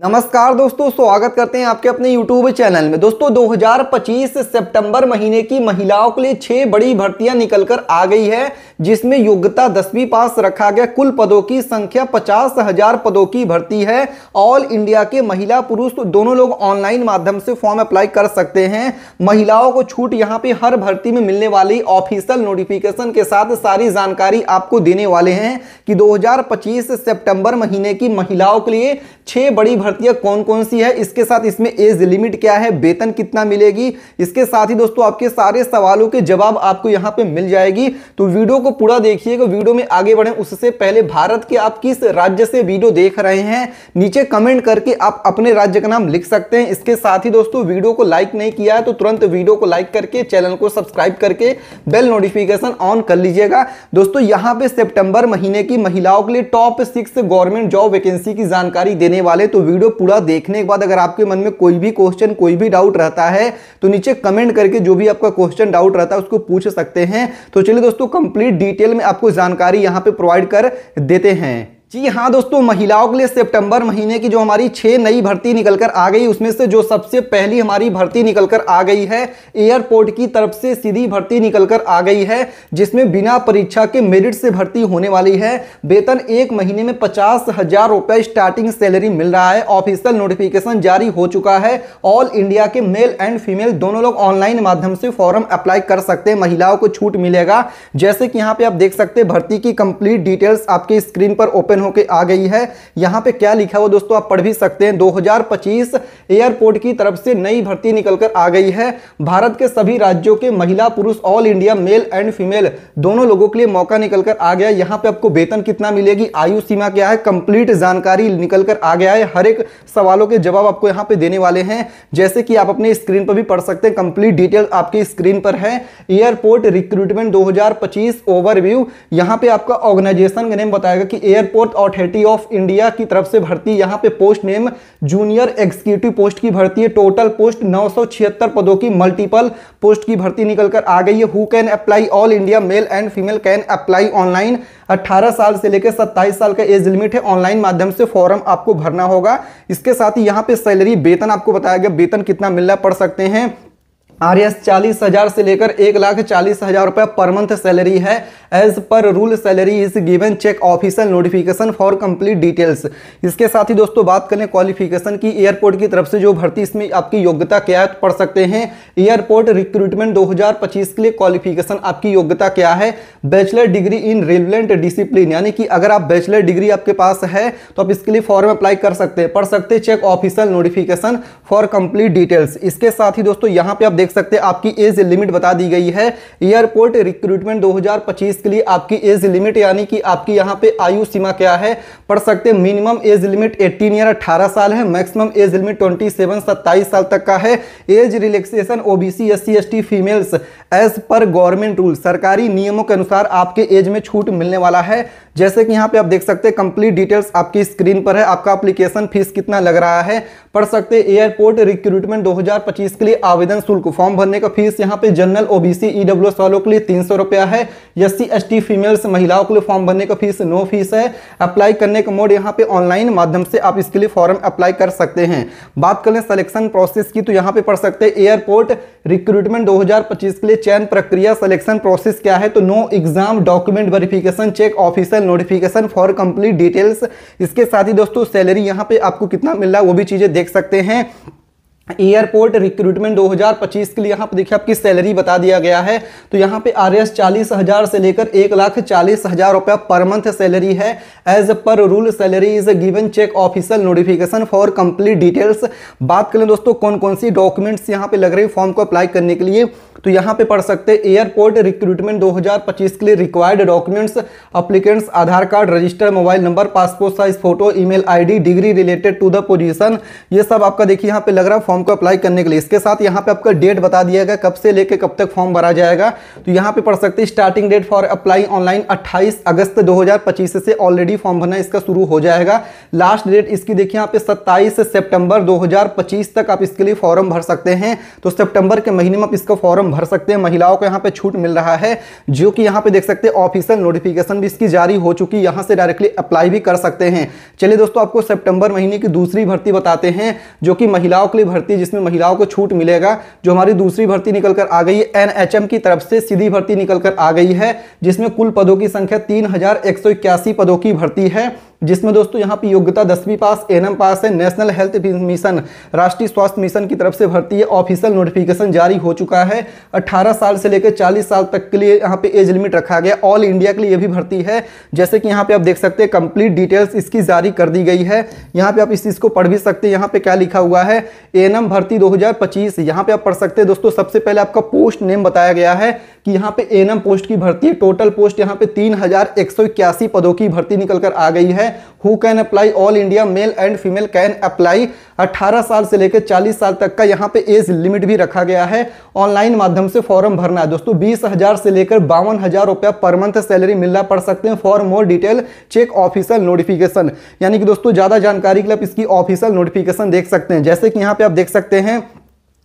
नमस्कार दोस्तों, स्वागत करते हैं आपके अपने YouTube चैनल में। दोस्तों 2025 सितंबर महीने की महिलाओं के लिए 6 बड़ी भर्तियां निकलकर आ गई है, जिसमें योग्यता 10वीं पास रखा गया। कुल पदों की संख्या 50,000 पदों की भर्ती है। ऑल इंडिया के महिला पुरुष दोनों लोग ऑनलाइन माध्यम से फॉर्म अप्लाई कर सकते हैं। महिलाओं को छूट यहाँ पे हर भर्ती में मिलने वाली ऑफिशियल नोटिफिकेशन के साथ सारी जानकारी आपको देने वाले हैं कि 2025 सितंबर महीने की महिलाओं के लिए 6 बड़ी भर्तियां कौन कौन सी है, इसके साथ इसमें एज लिमिट क्या है, वेतन कितना मिलेगी, इसके साथ ही दोस्तों आपके सारे सवालों के जवाब आपको यहां पे मिल जाएगी। तो वीडियो को पूरा देखिएगा। वीडियो में आगे बढ़ें उससे पहले भारत के आप किस राज्य से वीडियो देख रहे हैं, नीचे कमेंट करके आप अपने राज्य का नाम लिख सकते हैं। इसके साथ ही दोस्तों वीडियो को लाइक नहीं किया है तो तुरंत वीडियो को लाइक करके चैनल को सब्सक्राइब करके बेल नोटिफिकेशन ऑन कर लीजिएगा। दोस्तों यहां पे सितंबर महीने की महिलाओं के लिए टॉप 6 गवर्नमेंट जॉब वैकेंसी की जानकारी देने वाले। तो वीडियो पूरा देखने के बाद अगर आपके मन में कोई भी क्वेश्चन कोई भी डाउट रहता है तो नीचे कमेंट करके जो भी आपका क्वेश्चन डाउट रहता है उसको पूछ सकते हैं। तो चलिए दोस्तों कंप्लीट डिटेल में आपको जानकारी यहां पे प्रोवाइड कर देते हैं। जी हाँ दोस्तों, महिलाओं के लिए सितंबर महीने की जो हमारी 6 नई भर्ती निकलकर आ गई, उसमें से जो सबसे पहली हमारी भर्ती निकलकर आ गई है एयरपोर्ट की तरफ से सीधी भर्ती निकलकर आ गई है, जिसमें बिना परीक्षा के मेरिट से भर्ती होने वाली है। वेतन 1 महीने में 50,000 रुपए स्टार्टिंग सैलरी मिल रहा है। ऑफिशियल नोटिफिकेशन जारी हो चुका है। ऑल इंडिया के मेल एंड फीमेल दोनों लोग ऑनलाइन माध्यम से फॉर्म अप्लाई कर सकते हैं। महिलाओं को छूट मिलेगा। जैसे कि यहाँ पे आप देख सकते हैं भर्ती की कंप्लीट डिटेल्स आपके स्क्रीन पर ओपन होके आ गई है। यहां पे क्या लिखा हुआ दोस्तों आप पढ़ भी सकते हैं। 2025 एयरपोर्ट की तरफ से नई भर्ती निकलकर आ गई है। भारत के सभी राज्यों के महिला पुरुष all India male and female दोनों लोगों के लिए मौका निकलकर आ गया। यहां पे आपको वेतन कितना मिलेगी, आयु सीमा क्या है, कंप्लीट जानकारी निकलकर आ गया है। हर एक सवालों के जवाब आपको यहां पे देने वाले हैं, जैसे कि आप अपने स्क्रीन पर भी पढ़ सकते हैं। कंप्लीट डिटेल आपकी स्क्रीन पर है। Airport recruitment 2025 overview. यहां पे आपका ऑर्गेनाइजेशन का नेम बताएगा कि एयरपोर्ट अथॉरिटी ऑफ इंडिया की तरफ से भर्ती। यहां पे post name junior executive post की भर्ती है। टोटल पोस्ट 976 पदों की मल्टीपल पोस्ट की भर्ती निकलकर आ गई है। Who can apply, all India male and female can apply online. 18 साल से लेकर 27 साल का एज लिमिट है। ऑनलाइन माध्यम से फॉर्म आपको भरना होगा। इसके साथ ही यहां पे सैलरी वेतन आपको बताया गया, वेतन कितना मिल रहा है पढ़ सकते हैं। RS 40,000 से लेकर 1,40,000 रुपए पर मंथ सैलरी है। As per rule salary is given, check official notification for complete details. इसके साथ ही दोस्तों बात करें क्वालिफिकेशन की, एयरपोर्ट की तरफ से जो भर्ती, इसमें आपकी योग्यता क्या है तो पढ़ सकते हैं। एयरपोर्ट रिक्रूटमेंट 2025 के लिए क्वालिफिकेशन आपकी योग्यता क्या है, bachelor degree in relevant discipline, यानी कि अगर आप बैचलर डिग्री आपके पास है तो आप इसके लिए फॉर्म अप्लाई कर सकते हैं। पढ़ सकते हैं check official notification for complete details. इसके साथ ही दोस्तों यहाँ पे आप देख सकते हैं आपकी एज लिमिट बता दी गई है। एयरपोर्ट रिक्रूटमेंट 2025 के लिए आपकी एज लिमिट, यानी कि आपकी यहां पे आयु सीमा क्या है पढ़ सकते हैं। मिनिमम एज लिमिट 18 ईयर 18 साल है। मैक्सिमम एज लिमिट 27 27 साल तक का है। Age relaxation OBC SC ST females as पर गवर्नमेंट रूल, सरकारी नियमों के अनुसार आपके एज में छूट मिलने वाला है। जैसे कि यहाँ पे आप देख सकते हैं कंप्लीट डिटेल्स आपकी स्क्रीन पर है। आपका एप्लीकेशन फीस कितना लग रहा है पढ़ सकते हैं। एयरपोर्ट रिक्रूटमेंट 2025 के लिए आवेदन शुल्क, फॉर्म भरने का फीस यहाँ पे जनरल OBC EWS वालों के लिए 300 रुपया है। SC ST फीमेल्स महिलाओं के लिए फॉर्म भरने का फीस नो फीस है। अप्लाई करने का मोड यहाँ पे ऑनलाइन माध्यम से आप इसके लिए फॉर्म अप्लाई कर सकते हैं। बात करें सिलेक्शन प्रोसेस की तो यहाँ पे पढ़ सकते हैं एयरपोर्ट रिक्रूटमेंट 2025 के लिए चयन प्रक्रिया, सिलेक्शन प्रोसेस क्या है तो no exam, document verification, check official notification for complete details. इसके साथ ही दोस्तों सैलरी यहाँ पे आपको कितना मिल रहा है वो भी चीजें देख सकते हैं। एयरपोर्ट रिक्रूटमेंट 2025 के लिए यहाँ पे देखिए आपकी सैलरी बता दिया गया है। तो यहाँ पे RS 40,000 से लेकर 1,40,000 रुपया पर मंथ सैलरी है। As per rule salary is given, check official notification for complete details. बात करें दोस्तों कौन कौन सी डॉक्यूमेंट्स यहाँ पे लग रहे हैं फॉर्म को अप्लाई करने के लिए, तो यहाँ पे पढ़ सकते हैं एयरपोर्ट रिक्रूटमेंट 2025 के लिए required documents, applicants Aadhaar card, registered mobile number, passport size photo, email ID, degree related to the position. ये सब आपका देखिए यहाँ पे लग रहा है फॉर्म को अप्लाई करने के लिए। इसके साथ यहाँ पे आपका डेट बता दिया गया कब से लेके कब तक फॉर्म भरा जाएगा। तो यहाँ पे पढ़ सकते हैं starting date for apply online 28 अगस्त 2025 से ऑलरेडी फॉर्म भरना इसका शुरू हो जाएगा। लास्ट डेट इसकी देखिए यहाँ पे 27 सितंबर 2025 तक आप इसके लिए फॉर्म भर सकते हैं। तो सितंबर के महीने में आप इसका फॉर्म फॉर्म भर सकते हैं। महिलाओं को यहाँ पे छूट मिल रहा है, जो कि यहाँ पे देख सकते हैं ऑफिशियल नोटिफिकेशन भी इसकी जारी हो चुकी है, यहाँ से डायरेक्टली अप्लाई भी कर सकते हैं। चलिए दोस्तों, आपको सितंबर महीने की दूसरी भर्ती बताते हैं, जो कि महिलाओं के लिए भर्ती, जिसमें महिलाओं को छूट मिलेगा। जो हमारी दूसरी भर्ती निकल कर आ गई है NHM की तरफ से सीधी भर्ती निकल कर आ गई है, जिसमें कुल पदों की संख्या 3181 पदों की भर्ती है, जिसमें दोस्तों यहाँ पे योग्यता 10वीं पास, एनएम पास है। नेशनल हेल्थ मिशन, राष्ट्रीय स्वास्थ्य मिशन की तरफ से भर्ती है। ऑफिशियल नोटिफिकेशन जारी हो चुका है। 18 साल से लेकर 40 साल तक के लिए यहाँ पे एज लिमिट रखा गया। ऑल इंडिया के लिए ये भी भर्ती है। जैसे कि यहाँ पे आप देख सकते हैं कंप्लीट डिटेल्स इसकी जारी कर दी गई है। यहाँ पे आप इस चीज को पढ़ भी सकते हैं। यहाँ पे क्या लिखा हुआ है, एनएम भर्ती 2025। यहाँ पे आप पढ़ सकते हैं दोस्तों। सबसे पहले आपका पोस्ट नेम बताया गया है कि यहाँ पे एनएम पोस्ट की भर्ती, टोटल पोस्ट यहाँ पे 3181 पदों की भर्ती निकल कर आ गई है। Who can apply, all India male and female can apply. 18 साल से लेकर 40 साल तक का यहाँ पे एज लिमिट भी रखा गया है। ऑनलाइन माध्यम से फॉर्म भरना है दोस्तों। 20,000 से लेकर 52,000 रुपया पर मंथ सैलरी मिलना पड़ सकते हैं। For more detail check official notification, यानी कि दोस्तों ज्यादा जानकारी के लिए आप इसकी ऑफिशियल नोटिफिकेशन देख सकते हैं। जैसे कि यहाँ पे आप देख सकते हैं,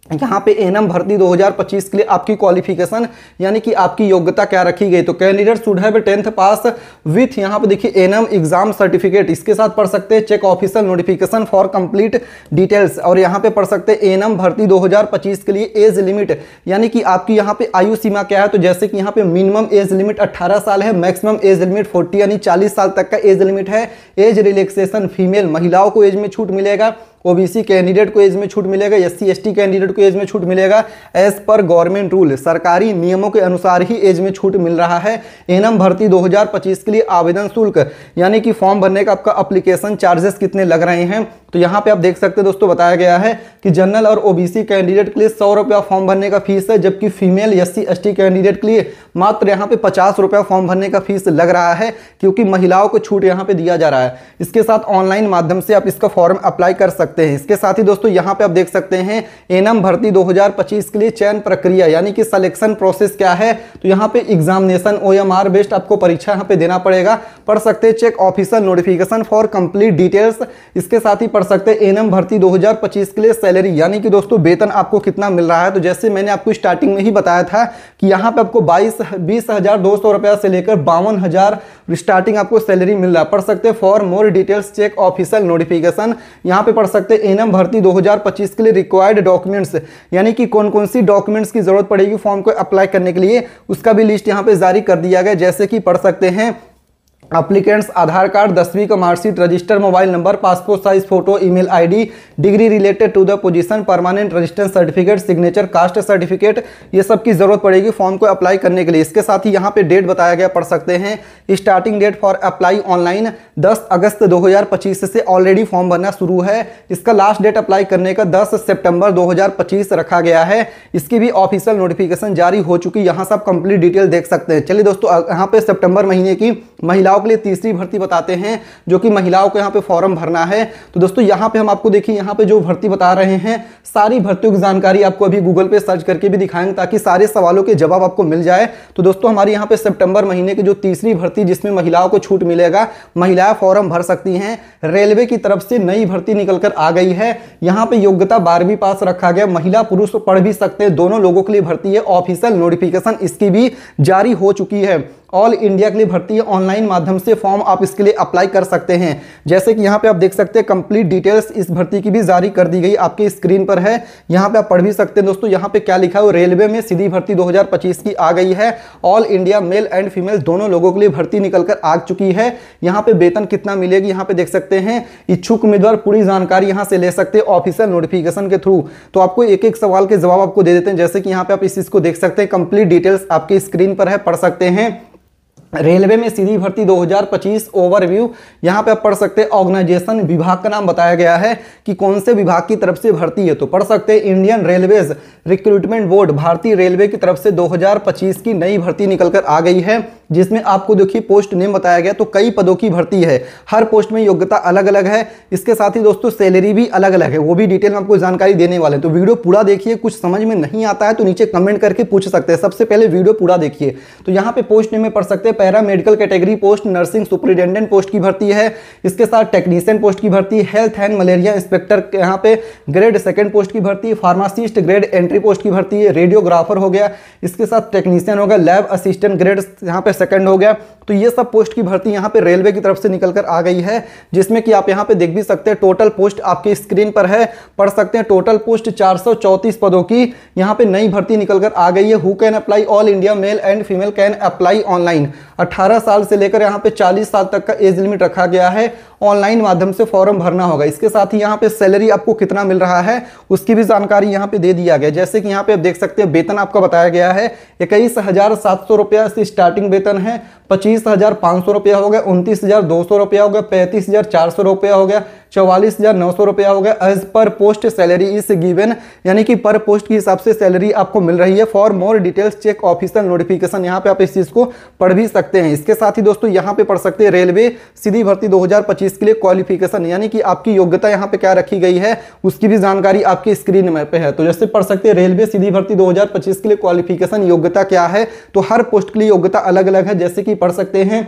यहाँ पे एनएम भर्ती 2025 के लिए आपकी क्वालिफिकेशन यानी कि आपकी योग्यता क्या रखी गई, तो candidate should have 10th pass with, यहाँ पे देखिए एनएम एग्जाम सर्टिफिकेट, इसके साथ पढ़ सकते हैं check official notification for complete details. और यहाँ पे पढ़ सकते हैं एनएम भर्ती 2025 के लिए एज लिमिट, यानी कि आपकी यहाँ पे आयु सीमा क्या है, तो जैसे कि यहाँ पे मिनिमम एज लिमिट 18 साल है, मैक्सिमम एज लिमिट 40 यानी 40 साल तक का एज लिमिट है। एज रिलैक्सेशन, फीमेल महिलाओं को एज में छूट मिलेगा, ओबीसी कैंडिडेट को एज में छूट मिलेगा, एससी एसटी कैंडिडेट को एज में छूट मिलेगा। एज पर गवर्नमेंट रूल, सरकारी नियमों के अनुसार ही एज में छूट मिल रहा है। एनएम भर्ती 2025 के लिए आवेदन शुल्क, यानी कि फॉर्म भरने का आपका एप्लीकेशन चार्जेस कितने लग रहे हैं, तो यहाँ पे आप देख सकते हैं दोस्तों बताया गया है कि जनरल और ओबीसी कैंडिडेट के लिए 100 रुपया फॉर्म भरने का फीस है, जबकि फीमेल एससी एसटी कैंडिडेट के लिए मात्र यहाँ पे 50 रुपया फॉर्म भरने का फीस लग रहा है, क्योंकि महिलाओं को छूट यहाँ पे दिया जा रहा है। इसके साथ ऑनलाइन माध्यम से आप इसका फॉर्म अप्लाई कर सकते हैं। इसके साथ ही दोस्तों यहाँ पे आप देख सकते हैं एनएम भर्ती 2025 के लिए चयन प्रक्रिया, यानी कि सिलेक्शन प्रोसेस क्या है, तो यहाँ पे एग्जामिनेशन OMR बेस्ड आपको परीक्षा यहाँ पे देना पड़ेगा। पढ़ सकते हैं check official notification for complete details. इसके साथ ही पढ़ सकते हैं एनएम भर्ती 2025 के लिए सैलरी, यानी कि दोस्तों वेतन आपको कितना मिल रहा है, तो जैसे मैंने आपको स्टार्टिंग में ही बताया था कि यहाँ पे आपको 20,200 रुपया से लेकर 52,000 स्टार्टिंग आपको सैलरी मिल रहा है। पढ़ सकते हैं for more details check official notification. यहाँ पे पढ़ सकते हैं एनएम भर्ती 2025 के लिए रिक्वायर्ड डॉक्यूमेंट्स, यानी कि कौन कौन सी डॉक्यूमेंट्स की जरूरत पड़ेगी फॉर्म को अप्लाई करने के लिए, उसका भी लिस्ट यहाँ पे जारी कर दिया गया। जैसे कि पढ़ सकते हैं एप्लीकेंट्स आधार कार्ड, 10वीं का marksheet, register mobile number, passport size photo, email ID, degree related to the position, permanent residence certificate, signature, caste certificate, ये सब की जरूरत पड़ेगी फॉर्म को अप्लाई करने के लिए। इसके साथ ही यहाँ पे डेट बताया गया, पढ़ सकते हैं starting date for apply online 10 अगस्त 2025 से ऑलरेडी फॉर्म भरना शुरू है। इसका लास्ट डेट अप्लाई करने का 10 सितंबर 2025 रखा गया है। इसकी भी ऑफिशियल नोटिफिकेशन जारी हो चुकी, यहाँ से आप कंप्लीट डिटेल देख सकते हैं। चलिए दोस्तों, यहाँ पे सितंबर महीने की महिलाओं के लिए तीसरी भर्ती बताते हैं, जो कि महिलाओं को यहाँ पे फॉर्म भरना है। तो दोस्तों यहाँ पे हम आपको देखिए, यहाँ पे जो भर्ती बता रहे हैं सारी भर्तियों की जानकारी आपको अभी गूगल पे सर्च करके भी दिखाएंगे, ताकि सारे सवालों के जवाब आपको मिल जाए। तो दोस्तों हमारे यहाँ पे सितंबर महीने की जो तीसरी भर्ती, जिसमें महिलाओं को छूट मिलेगा, महिलाएं फॉर्म भर सकती हैं। रेलवे की तरफ से नई भर्ती निकलकर आ गई है। यहाँ पे योग्यता 12वीं पास रखा गया, महिला पुरुष पढ़ भी सकते हैं, दोनों लोगों के लिए भर्ती है। ऑफिशियल नोटिफिकेशन इसकी भी जारी हो चुकी है। ऑल इंडिया के लिए भर्ती है, ऑनलाइन माध्यम से फॉर्म आप इसके लिए अप्लाई कर सकते हैं। जैसे कि यहाँ पे आप देख सकते हैं कंप्लीट डिटेल्स इस भर्ती की भी जारी कर दी गई, आपके स्क्रीन पर है, यहाँ पे आप पढ़ भी सकते हैं। दोस्तों यहाँ पे क्या लिखा है, रेलवे में सीधी भर्ती 2025 की आ गई है। All India male and female दोनों लोगों के लिए भर्ती निकलकर आ चुकी है। यहाँ पे वेतन कितना मिलेगी यहाँ पे देख सकते हैं। इच्छुक उम्मीदवार पूरी जानकारी यहाँ से ले सकते हैं ऑफिशियल नोटिफिकेशन के थ्रू। तो आपको एक एक सवाल के जवाब आपको दे देते हैं। जैसे कि यहाँ पे आप इस चीज को देख सकते हैं, कंप्लीट डिटेल्स आपके स्क्रीन पर है, पढ़ सकते हैं। रेलवे में सीधी भर्ती 2025 ओवरव्यू, यहाँ पे आप पढ़ सकते हैं। ऑर्गेनाइजेशन, विभाग का नाम बताया गया है कि कौन से विभाग की तरफ से भर्ती है, तो पढ़ सकते हैं इंडियन रेलवेज रिक्रूटमेंट बोर्ड, भारतीय रेलवे की तरफ से 2025 की नई भर्ती निकलकर आ गई है, जिसमें आपको देखिए पोस्ट नेम बताया गया। तो कई पदों की भर्ती है, हर पोस्ट में योग्यता अलग अलग है। इसके साथ ही दोस्तों सैलरी भी अलग अलग है, वो भी डिटेल में आपको जानकारी देने वाले हैं। तो वीडियो पूरा देखिए, कुछ समझ में नहीं आता है तो नीचे कमेंट करके पूछ सकते हैं। सबसे पहले वीडियो पूरा देखिए। तो यहाँ पे पोस्ट नेम में पढ़ सकते हैं para medical category post, nursing superintendent post की भर्ती है। इसके साथ टेक्नीशियन पोस्ट की भर्ती, हेल्थ एंड मलेरिया इंस्पेक्टर यहाँ पे ग्रेड 2 पोस्ट की भर्ती, फार्मासिस्ट ग्रेड एंट्री पोस्ट की भर्ती है, रेडियोग्राफर हो गया, इसके साथ टेक्नीशियन हो गया, लैब असिस्टेंट ग्रेड यहाँ पे 2 हो गया। तो ये सब पोस्ट की भर्ती यहाँ पे रेलवे की तरफ से निकल कर आ गई है, जिसमें कि आप यहाँ पे देख भी सकते हैं टोटल पोस्ट आपके स्क्रीन पर है, पढ़ सकते हैं। टोटल पोस्ट 434 पदों की यहाँ पे नई भर्ती निकल कर आ गई है। Who can apply? All India male and female can apply online. 18 साल से लेकर यहाँ पे 40 साल तक का एज लिमिट रखा गया है। ऑनलाइन माध्यम से फॉर्म भरना होगा। इसके साथ ही यहाँ पे सैलरी आपको कितना मिल रहा है उसकी भी जानकारी यहाँ पे दे दिया गया। जैसे कि यहाँ पे आप देख सकते हैं वेतन आपका बताया गया है 21,700 रुपया से स्टार्टिंग वेतन है, 25,500 रुपया हो गया, 29,200 रुपया हो गया, 35,400 रुपया हो गया, 44,900 रुपया हो गया। As per post salary is given, यानी कि पर पोस्ट के हिसाब से सैलरी आपको मिल रही है। For more details check official notification, यहाँ पे आप इस चीज को पढ़ भी सकते हैं। इसके साथ ही दोस्तों यहाँ पे पढ़ सकते हैं रेलवे सीधी भर्ती 2025 के लिए क्वालिफिकेशन, यानी कि आपकी योग्यता यहाँ पे क्या रखी गई है उसकी भी जानकारी आपकी स्क्रीन में पे है। तो जैसे पढ़ सकते हैं रेलवे सीधी भर्ती 2025 के लिए क्वालिफिकेशन योग्यता क्या है, तो हर पोस्ट के लिए योग्यता अलग अलग है। जैसे कि पढ़ सकते हैं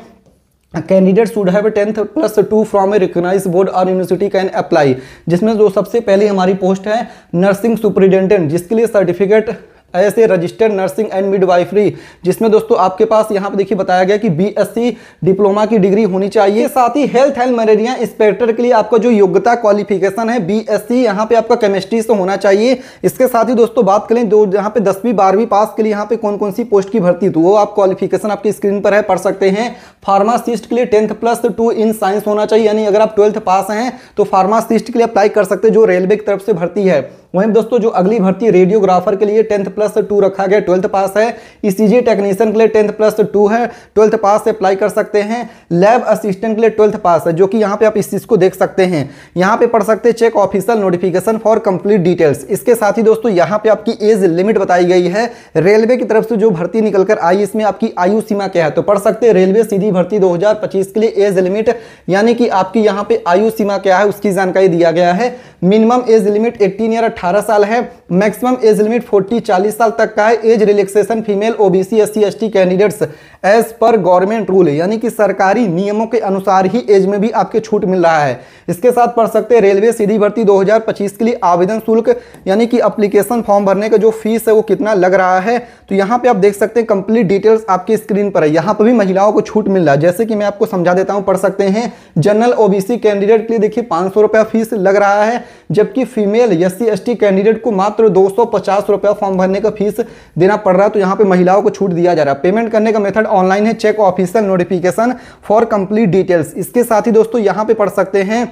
candidate should have 10+2 from a recognised board और यूनिवर्सिटी कैन अप्लाई, जिसमें जो सबसे पहले हमारी पोस्ट है नर्सिंग सुपरिटेंडेंट, जिसके लिए सर्टिफिकेट ऐसे रजिस्टर्ड नर्सिंग एंड मिडवाइफरी, जिसमें दोस्तों आपके पास यहाँ पे देखिए बताया गया कि बीएससी डिप्लोमा की डिग्री होनी चाहिए। साथ ही हेल्थ एंड मलेरिया इंस्पेक्टर के लिए आपका जो योग्यता क्वालिफिकेशन है बीएससी, यहाँ पे आपका केमिस्ट्री से होना चाहिए। इसके साथ ही दोस्तों बात करें जो यहाँ पे 10वीं 12वीं पास के लिए यहाँ पे कौन कौन सी पोस्ट की भर्ती, तो वो आप क्वालिफिकेशन आपकी स्क्रीन पर है, पढ़ सकते हैं। फार्मासिस्ट के लिए 10+2 इन साइंस होना चाहिए, यानी अगर आप 12th पास हैं तो फार्मासिस्ट के लिए अप्लाई कर सकते हैं जो रेलवे की तरफ से भर्ती है। वहीं दोस्तों जो अगली भर्ती रेडियोग्राफर के लिए 10+2 रखा गया, 12th पास है। ईसीजी टेक्नीशियन के लिए 10+2 है, 12th पास से अप्लाई कर सकते हैं। लैब असिस्टेंट के लिए 12th पास है, जो कि यहाँ पे आप इस चीज को देख सकते हैं। यहाँ पे पढ़ सकते हैं check official notification for complete details. इसके साथ ही दोस्तों यहाँ पे आपकी एज लिमिट बताई गई है रेलवे की तरफ से जो भर्ती निकल कर आई, इसमें आपकी आयु सीमा क्या है, तो पढ़ सकते हैं रेलवे सीधी भर्ती 2025 के लिए एज लिमिट, यानी कि आपकी यहाँ पे आयु सीमा क्या है उसकी जानकारी दिया गया है। मिनिमम एज लिमिट 18 ईयर 18 साल है, मैक्सिमम एज लिमिट 40 साल तक का है। Age relaxation female OBC SC ST candidates age पर गवर्नमेंट रूल, यानी कि सरकारी नियमों के अनुसार ही एज में भी आपके छूट मिल रहा है। इसके साथ पढ़ सकते हैं रेलवे सीधी भर्ती 2025 के लिए आवेदन शुल्क, यानी कि एप्लीकेशन फॉर्म भरने का जो फीस है वो कितना लग रहा है, तो यहाँ पे आप देख सकते हैं कंप्लीट डिटेल्स आपकी स्क्रीन पर है। यहाँ पर भी महिलाओं को छूट मिल रहा है, जैसे कि मैं आपको समझा देता हूँ, पढ़ सकते हैं। जनरल ओबीसी कैंडिडेट के लिए देखिए 500 रुपया फीस लग रहा है, जबकि फीमेल एससी एसटी कैंडिडेट को मात्र 250 रुपया फॉर्म भरने का फीस देना पड़ रहा है। तो यहाँ पे महिलाओं को छूट दिया जा रहा है। पेमेंट करने का मेथड ऑनलाइन है, check official notification for complete details. इसके साथ ही दोस्तों यहाँ पे पढ़ सकते हैं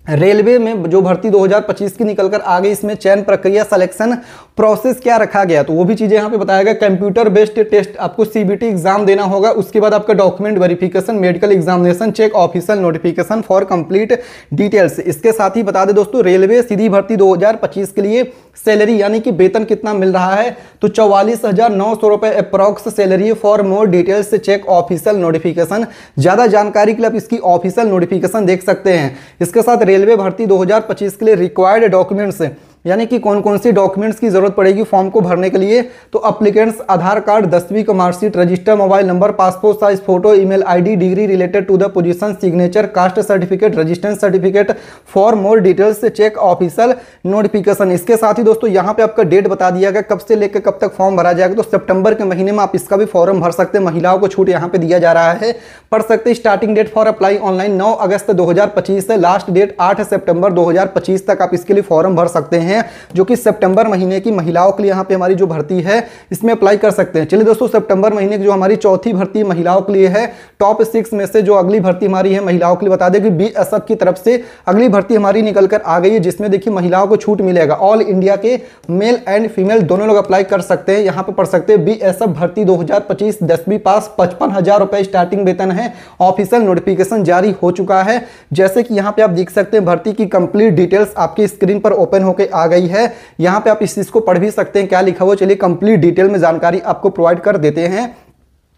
रेलवे में जो भर्ती 2025 की निकलकर आ गई, इसमें चयन प्रक्रिया सिलेक्शन प्रोसेस क्या रखा गया, तो वो भी चीजें यहाँ पे बताया गया। कंप्यूटर बेस्ड टेस्ट, आपको सीबीटी एग्जाम देना होगा, उसके बाद आपका document verification, medical examination, check official notification for complete details. इसके साथ ही बता दें दोस्तों रेलवे सीधी भर्ती 2025 के लिए सैलरी, यानी कि वेतन कितना मिल रहा है, तो 44,900 रुपए approx salary. For more details check official notification, ज्यादा जानकारी के लिए आप इसकी ऑफिशियल नोटिफिकेशन देख सकते हैं। इसके साथ रेलवे भर्ती 2025 के लिए रिक्वायर्ड डॉक्यूमेंट्स, यानी कि कौन कौन सी डॉक्यूमेंट्स की जरूरत पड़ेगी फॉर्म को भरने के लिए, तो अप्लीकेंट्स आधार कार्ड, 10वीं का marksheet, register mobile number, passport size photo, email ID, degree related to the position, signature, caste certificate, registration certificate. For more details check official notification. इसके साथ ही दोस्तों यहाँ पे आपका डेट बता दिया गया कब से लेकर कब तक फॉर्म भरा जाएगा, तो सितंबर के महीने में आप इसका भी फॉर्म भर सकते हैं। महिलाओं को छूट यहाँ पे दिया जा रहा है, पढ़ सकते हैं। Starting date for apply online 9 अगस्त 2025 से, लास्ट डेट 8 सितंबर 2025 तक आप इसके लिए फॉर्म भर सकते हैं, जो कि सितंबर महीने की महिलाओं के लिए यहाँ पे हमारी जो भर्ती है इसमें अप्लाई कर सकते हैं। चलिए दोस्तों सितंबर महीने की जो हमारी चौथी भर्ती महिलाओं के लिए है, टॉप 6 में से जो अगली भर्ती हमारी है महिलाओं के लिए बता दें कि बीएसएफ की तरफ से अगली भर्ती हमारी निकल कर आ गई है, जिसमें देखिए महिलाओं को छूट मिलेगा। ऑल इंडिया के मेल एंड फीमेल दोनों लोग अप्लाई कर सकते हैं। यहाँ पे पढ़ सकते हैं बीएसएफ भर्ती 2025 10वीं पास 55,000 रुपए स्टार्टिंग वेतन है। ऑफिशियल नोटिफिकेशन जारी हो चुका है, जैसे कि यहाँ पे आप देख सकते हैं भर्ती की कंप्लीट डिटेल्स आपकी स्क्रीन पर ओपन होकर आ गई है। यहां पे आप इस चीज को पढ़ भी सकते हैं क्या लिखा हुआ, चलिए कंप्लीट डिटेल में जानकारी आपको प्रोवाइड कर देते हैं।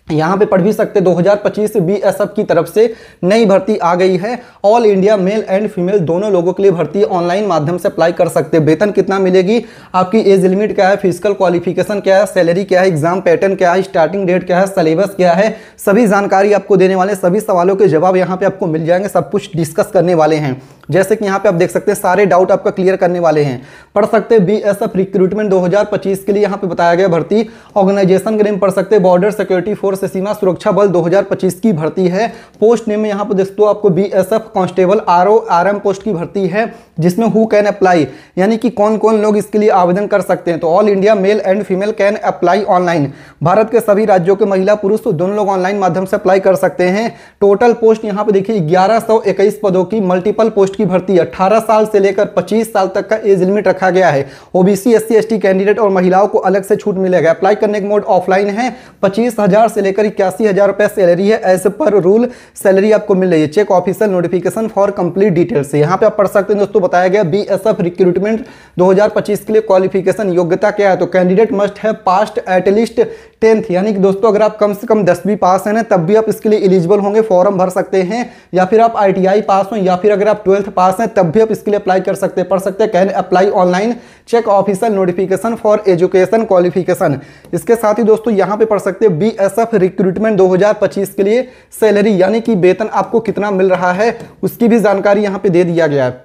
यहाँ पे पढ़ भी सकते 2025 बीएसएफ की तरफ से नई भर्ती आ गई है। All India male and female दोनों लोगों के लिए भर्ती ऑनलाइन माध्यम से अप्लाई कर सकते हैं। वेतन कितना मिलेगी, आपकी एज लिमिट क्या है, फिजिकल क्वालिफिकेशन क्या है, सैलरी क्या है, एग्जाम पैटर्न क्या है, स्टार्टिंग डेट क्या है, सिलेबस क्या है, सभी जानकारी आपको देने वाले, सभी सवालों के जवाब यहाँ पे आपको मिल जाएंगे, सब कुछ डिस्कस करने वाले हैं। जैसे कि यहाँ पे आप देख सकते हैं सारे डाउट आपका क्लियर करने वाले हैं। पढ़ सकते हैं बीएसएफ रिक्रूटमेंट 2025 के लिए यहाँ पे बताया गया भर्ती। ऑर्गेनाइजेशन के नेम पढ़ सकते हैं बॉर्डर सिक्योरिटी फोर्स सीमा सुरक्षा बल 2025 की भर्ती है। पोस्ट नेम में यहाँ पे देखते हो आपको BSF constable RO RM post की भर्ती है, जिसमें हु कैन अप्लाई यानी कि कौन कौन लोग इसके लिए आवेदन कर सकते हैं। तो all India male and female can apply online. Bharat के सभी राज्यों के महिला पुरुष दोनों लोग ऑनलाइन माध्यम से अप्लाई कर सकते हैं। टोटल पोस्ट यहाँ पे देखिए 1121 पदों की मल्टीपल पोस्ट की भर्ती। 18 साल से लेकर 25 साल तक का एज लिमिट रखा गया है। ओबीसी एससी एसटी कैंडिडेट और महिलाओं को अलग से छूट मिलेगा। अप्लाई करने का मोड ऑफलाइन है। 25,000 से लेकर 81,000 रुपए सैलरी है। एज पर रूल सैलरी आपको मिल रही है। Check official notification for complete details. यहाँ पे आप पढ़ सकते हैं दोस्तों, बताया गया बीएसएफ रिक्रूटमेंट 2025 के लिए क्वालिफिकेशन योग्यता क्या है। तो कैंडिडेट मस्ट है पास्ट एटलीस्ट 10th, यानी कि दोस्तों अगर आप कम से कम 10वीं पास हैं ना तब भी आप इसके लिए एलिजिबल होंगे, फॉर्म भर सकते हैं। या फिर आप आईटीआई पास हो या फिर अगर आप 12th पास हैं तब भी आप इसके लिए अप्लाई कर सकते हैं। पढ़ सकते हैं can apply online. Check official notification for education qualification. इसके साथ ही दोस्तों यहाँ पे पढ़ सकते हैं बीएसएफ रिक्रूटमेंट 2025 के लिए सैलरी यानी कि वेतन आपको कितना मिल रहा है उसकी भी जानकारी यहाँ पे दे दिया गया है।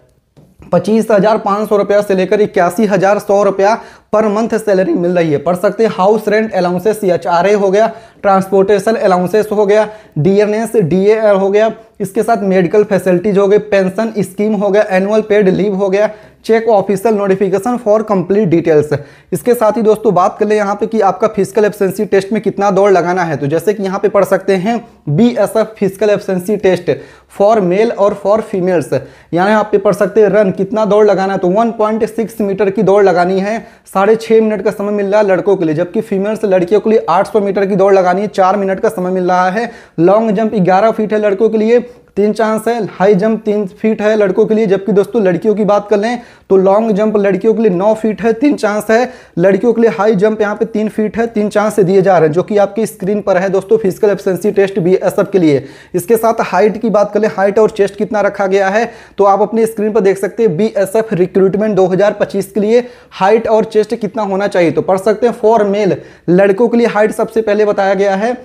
25,500 रुपया से लेकर 81,100 रुपया पर मंथ सैलरी मिल रही है। पढ़ सकते हैं हाउस रेंट अलाउंसेस एचआरए हो गया, ट्रांसपोर्टेशन अलाउंसेस हो गया, डीएनएस डीए हो गया, इसके साथ मेडिकल फैसिलिटीज हो गए, पेंशन स्कीम हो गया, एनुअल पेड लीव हो गया। Check official notification for complete details. इसके साथ ही दोस्तों बात कर ले यहाँ पे कि आपका फिजिकल एफिशिएंसी टेस्ट में कितना दौड़ लगाना है। तो जैसे कि यहाँ पे पढ़ सकते हैं BSF physical efficiency test for male और फॉर फीमेल्स। यहाँ पे पढ़ सकते हैं रन कितना दौड़ लगाना है। तो 1.6 मीटर की दौड़ लगानी है। 6.5 मिनट का समय मिल रहा है लड़कों के लिए, जबकि फीमेल्स लड़कियों के लिए 800 मीटर की दौड़ लगानी है। 4 मिनट का समय मिल रहा है। लॉन्ग जंप 11 फीट है लड़कों के लिए, 3 चांस है। हाई जंप 3 फीट है लड़कों के लिए, जबकि दोस्तों लड़कियों की बात कर लें तो लॉन्ग जंप लड़कियों के लिए 9 फीट है, 3 चांस है। लड़कियों के लिए हाई जंप यहाँ पे 3 फीट है, 3 चांस से दिए जा रहे हैं, जो कि आपकी स्क्रीन पर है दोस्तों फिजिकल एफिशिएंसी टेस्ट बीएसएफ के लिए। इसके साथ हाइट की बात कर लें, हाइट और चेस्ट कितना रखा गया है तो आप अपनी स्क्रीन पर देख सकते हैं बीएसएफ रिक्रूटमेंट 2025 के लिए हाइट और चेस्ट कितना होना चाहिए। तो पढ़ सकते हैं फॉर मेल लड़कों के लिए हाइट सबसे पहले बताया गया है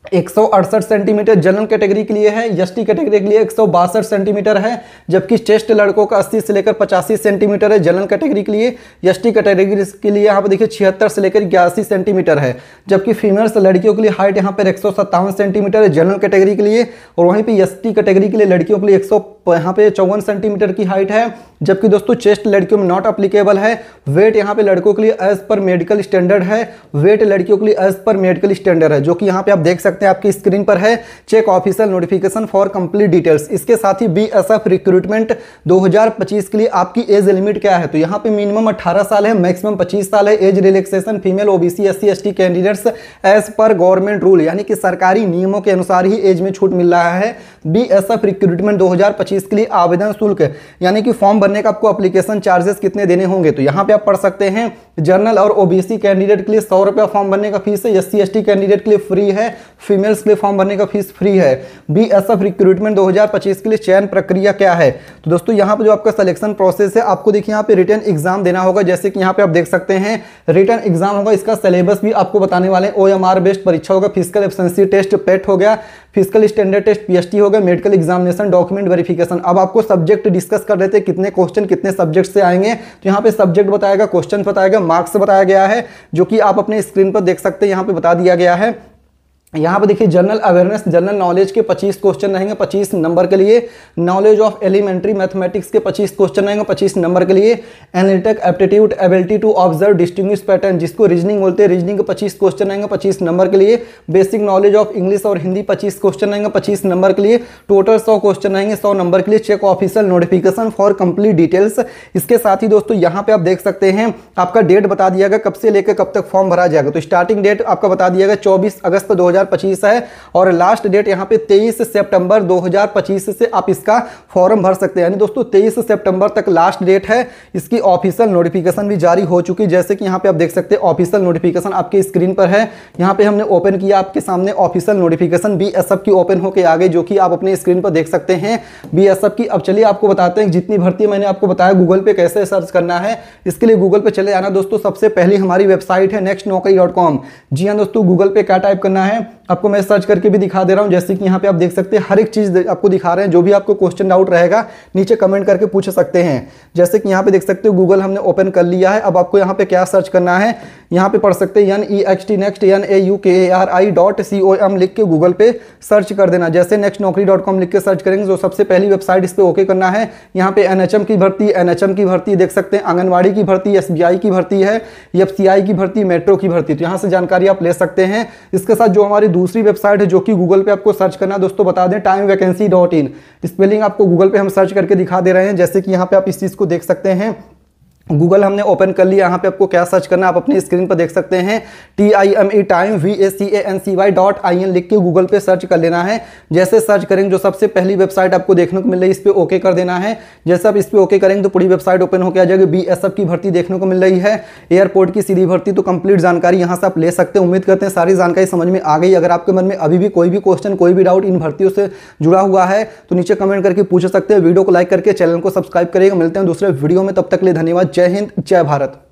168 सेंटीमीटर जनरल कैटेगरी के लिए है। एसटी कैटेगरी के लिए 162 सेंटीमीटर है, जबकि चेस्ट लड़कों का 80 से लेकर 85 सेंटीमीटर है जनरल कैटेगरी के लिए। एसटी कैटेगरी के लिए यहाँ पे देखिए 76 से लेकर 81 सेंटीमीटर है, जबकि फीमेल्स लड़कियों के लिए हाइट यहाँ पर 157 सेंटीमीटर है जनरल कैटेगरी के लिए। और वहीं पे एसटी कैटेगरी के लिए लड़कियों के लिए 154 सेंटीमीटर की हाइट है, जबकि दोस्तों चेस्ट लड़कियों में नॉट अप्लीकेबल है। वेट यहाँ पे लड़कों के लिए एज पर मेडिकल स्टैंडर्ड है। वेट लड़कियों के लिए एज पर मेडिकल स्टैंडर्ड है, जो कि यहाँ पे आप देख सकते हैं आपकी स्क्रीन पर है। Check official notification for complete details. इसके साथ ही बीएसएफ रिक्रूटमेंट 2025 के लिए आपकी एज लिमिट क्या है। तो यहाँ पे मिनिमम 18 साल है, मैक्सिमम 25 साल है। Age relaxation female OBC SC ST candidates age पर गवर्नमेंट रूल यानी कि सरकारी नियमों के अनुसार ही एज में छूट मिल रहा है। बीएसएफ रिक्रूटमेंट 2025 के लिए आवेदन शुल्क यानी कि फॉर्म भरने का आपको एप्लीकेशन चार्जेस कितने देने होंगे। तो यहाँ पे आप पढ़ सकते हैं जनरल और ओबीसी कैंडिडेट के लिए 100 रुपया फॉर्म भरने का फीस है। एससी एसटी कैंडिडेट के लिए फ्री है। फीमेल्स के लिए फॉर्म भरने का फीस फ्री है। बीएसएफ रिक्रूटमेंट 2025 के लिए चयन प्रक्रिया क्या है। तो दोस्तों यहाँ पे जो आपका सिलेक्शन प्रोसेस है, आपको देखिए यहाँ पे रिटन एग्जाम देना होगा। जैसे कि यहाँ पे आप देख सकते हैं रिटन एग्जाम होगा, इसका सिलेबस भी आपको बताने वाले हैं। ओएमआर बेस्ड परीक्षा होगा, फिजिकल एफिशिएंसी टेस्ट पेट हो गया, फिजिकल स्टैंडर्ड टेस्ट पीएसटी हो गया, मेडिकल एग्जामिनेशन, डॉक्यूमेंट वेरिफिकेशन। अब आपको सब्जेक्ट डिस्कस कर रहे थे कितने क्वेश्चन कितने सब्जेक्ट से आएंगे। तो यहाँ पे सब्जेक्ट बताएगा, क्वेश्चन बताएगा, मार्क्स बताया गया है, जो कि आप अपने स्क्रीन पर देख सकते हैं। यहाँ पे बता दिया गया है। यहाँ पे देखिए जनरल अवेयरनेस जनरल नॉलेज के 25 क्वेश्चन रहेंगे 25 नंबर के लिए। नॉलेज ऑफ एलिमेंट्री मैथमेटिक्स के 25 क्वेश्चन रहेंगे 25 नंबर के लिए। Analytic aptitude ability to observe distinguish pattern, जिसको रीजनिंग बोलते हैं, रीजनिंग के 25 क्वेश्चन रहेंगे 25 नंबर के लिए। बेसिक नॉलेज ऑफ इंग्लिश और हिंदी 25 क्वेश्चन रहेंगे 25 नंबर के लिए। टोटल 100 क्वेश्चन रहेंगे 100 नंबर के लिए। Check official notification for complete details. इसके साथ ही दोस्तों यहाँ पे आप देख सकते हैं आपका डेट बता दिया गया कब से लेकर कब तक फॉर्म भरा जाएगा। तो स्टार्टिंग डेट आपका बता दिया गया 24 अगस्त 2025 2025 है और लास्ट डेट यहाँ पे 23 सितंबर 2025 से आप इसका फॉर्म भर सकते हैं। यानी दोस्तों 23 सितंबर तक लास्ट डेट है। इसकी ऑफिशियल नोटिफिकेशन भी जारी हो चुकी है, जैसे कि यहाँ पे आप देख सकते हैं ऑफिशियल नोटिफिकेशन आपके स्क्रीन पर है। यहाँ पे हमने ओपन किया, आपके सामने ऑफिशियल नोटिफिकेशन बीएसएफ की ओपन होके आ गई, जो कि आप अपने स्क्रीन पर देख सकते हैं बीएसएफ की। अब चलिए आपको बताते हैं जितनी भर्ती मैंने आपको बताया गूगल पे कैसे सर्च करना है। इसके लिए गूगल पे चले आना दोस्तों। सबसे पहली हमारी वेबसाइट है nextnaukri.com। जी हाँ दोस्तों, गूगल पे क्या टाइप करना है आपको मैं सर्च करके भी दिखा दे रहा हूं, जैसे कि यहाँ पे आप देख सकते हैं हर एक चीज आपको दिखा रहे हैं। जो भी आपको क्वेश्चन डाउट रहेगा नीचे कमेंट करके पूछ सकते हैं। जैसे कि यहाँ पे देख सकते हो गूगल हमने ओपन कर लिया है। अब आपको यहाँ पे क्या सर्च करना है, यहाँ पे पढ़ सकते हैं next.naukri.com लिख के गूगल पे सर्च कर देना। जैसे nextnaukri.com लिख के सर्च करेंगे जो सबसे पहली वेबसाइट, इस पे ओके करना है। यहाँ पे एनएचएम की भर्ती देख सकते हैं, आंगनबाड़ी की भर्ती, एसबीआई की भर्ती है, एफसीआई की भर्ती, मेट्रो की भर्ती। तो यहाँ से जानकारी आप ले सकते हैं। इसके साथ जो हमारी दूसरी वेबसाइट है जो कि गूगल पे आपको सर्च करना है दोस्तों, बता दें timevacance.in। स्पेलिंग आपको गूगल पे हम सर्च करके दिखा दे रहे हैं। जैसे कि यहाँ पे आप इस चीज को देख सकते हैं, गूगल हमने ओपन कर लिया। यहाँ पे आपको क्या सर्च करना है आप अपनी स्क्रीन पर देख सकते हैं TIME लिख के गूगल पे सर्च कर लेना है। जैसे सर्च करेंगे जो सबसे पहली वेबसाइट आपको देखने को मिल रही है, इस पे ओके कर देना है। जैसे आप इस पे ओके करेंगे तो पूरी वेबसाइट ओपन होकर आ जाएगी। बीएसएफ की भर्ती देखने को मिल रही है, एयरपोर्ट की सीधी भर्ती। तो कंप्लीट जानकारी यहाँ से आप ले सकते हैं। उम्मीद करते हैं सारी जानकारी समझ में आ गई। अगर आपके मन में अभी भी कोई भी क्वेश्चन, कोई भी डाउट इन भर्तियों से जुड़ा हुआ है तो नीचे कमेंट करके पूछ सकते हैं। वीडियो को लाइक करके चैनल को सब्सक्राइब करिएगा। मिलते हैं दूसरे वीडियो में, तब तक के लिए धन्यवाद। जय हिंद, जय भारत।